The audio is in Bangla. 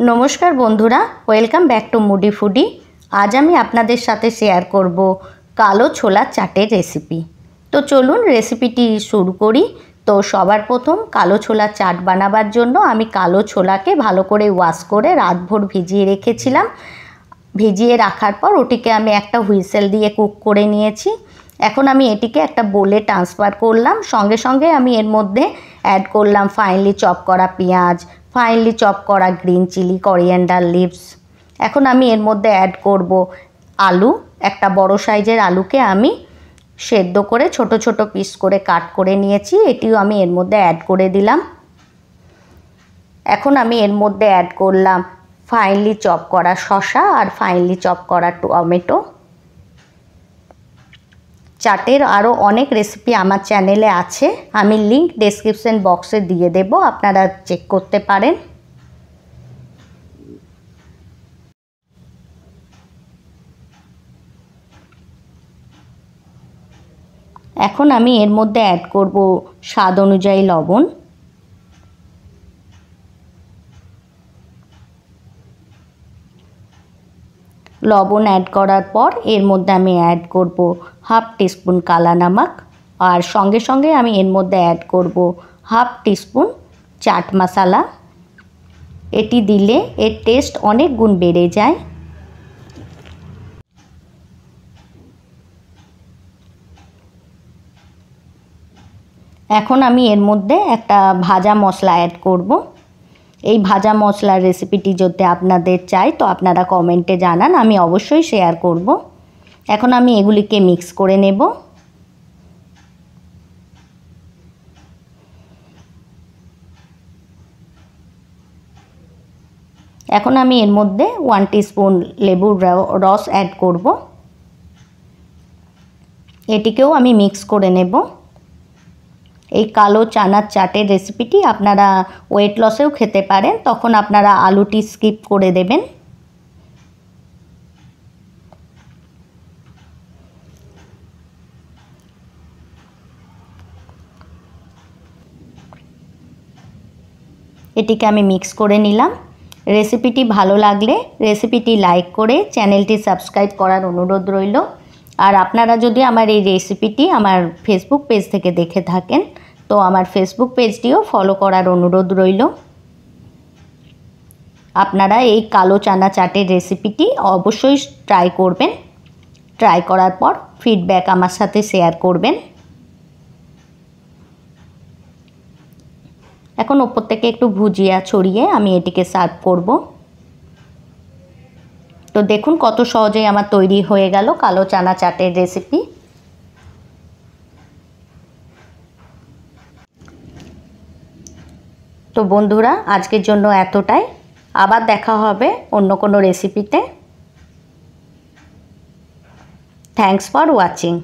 नमस्कार बंधुरा वेलकम बैक टू मुडी फूडी। आज आमी आपनादेर साथे शेयर करब कालो छोला चाटेर रेसिपि। तो चलुन रेसिपिटी शुरू करी। तो सबार प्रथम कालो छोला चाट बानाबार जोन्नो आमी कालो छोलाके भालो करे वाश करे रातभर भिजिए रेखेछिलाम। भिजिए राखार पर ओटिके आमी एकटा हुइसेल दिए कुक करे निएछि। এখন আমি এটিকে একটা বোলে ট্রান্সফার করলাম। সঙ্গে সঙ্গে আমি এর মধ্যে অ্যাড করলাম ফাইনলি চপ করা পেঁয়াজ, ফাইনলি চপ করা গ্রিন চিলি, করিয়েন্ডার লিভস। এখন আমি এর মধ্যে অ্যাড করব আলু। একটা বড় সাইজের আলুকে আমি সেদ্ধ করে ছোট ছোট পিস করে কাট করে নিয়েছি, এটিও আমি এর মধ্যে অ্যাড করে দিলাম। এখন আমি এর মধ্যে অ্যাড করলাম ফাইনলি চপ করা শসা আর ফাইনলি চপ করা টমেটো। चाटेर आरो अनेक रेसिपि आमार चैनेले आछे, आमी लिंक डेस्क्रिप्शन बक्से दिए देब, आपनारा चेक करते पारेन। एखन आमी एर मध्य ऐड करब स्वाद अनुयायी लवण। लवण ऐड करार पर एर मध्य आमी ऐड करब हाफ टीस्पून काला नमक और संगे संगे आमी एर मध्य ऐड करब half teaspoon chaat masala. Eighty दिले एर टेस्ट अनेक गुण बेड़े जाए। एखन आमी एर मध्य एकटा भाजा मशला ऐड करब। এই ভাজা মশলার রেসিপিটি যদি আপনাদের চাই তো আপনারা কমেন্টে জানান, আমি অবশ্যই শেয়ার করব। এখন আমি এগুলিকে মিক্স করে নেব। এখন আমি এর মধ্যে 1 টিস্পুন লেবুর রস অ্যাড করব। এটিকেও আমি মিক্স করে নেব। এই কালো চানার চাটের রেসিপিটি আপনারা ওয়েট লসেও খেতে পারেন, তখন আপনারা আলুটি স্কিপ করে দেবেন। এটিকে আমি মিক্স করে নিলাম। রেসিপিটি ভালো লাগলে রেসিপিটি লাইক করে চ্যানেলটি সাবস্ক্রাইব করার অনুরোধ রইল। আর আপনারা যদি আমার এই রেসিপিটি আমার ফেসবুক পেজ থেকে দেখে থাকেন তো আমার ফেসবুক পেজটিও ফলো করার অনুরোধ রইল। আপনারা এই কালো চানা চাটের রেসিপিটি অবশ্যই ট্রাই করবেন। ট্রাই করার পর ফিডব্যাক আমার সাথে শেয়ার করবেন। এখন উপর থেকে একটু ভুজিয়া ছড়িয়ে আমি এটিকে সার্ভ করব। তো দেখুন কত সহজেই আমার তৈরি হয়ে গেল কালো চানা চাটের রেসিপি। তো বন্ধুরা আজকের জন্য এতটাই, আবার দেখা হবে অন্য কোনো রেসিপিতে। Thanks for watching.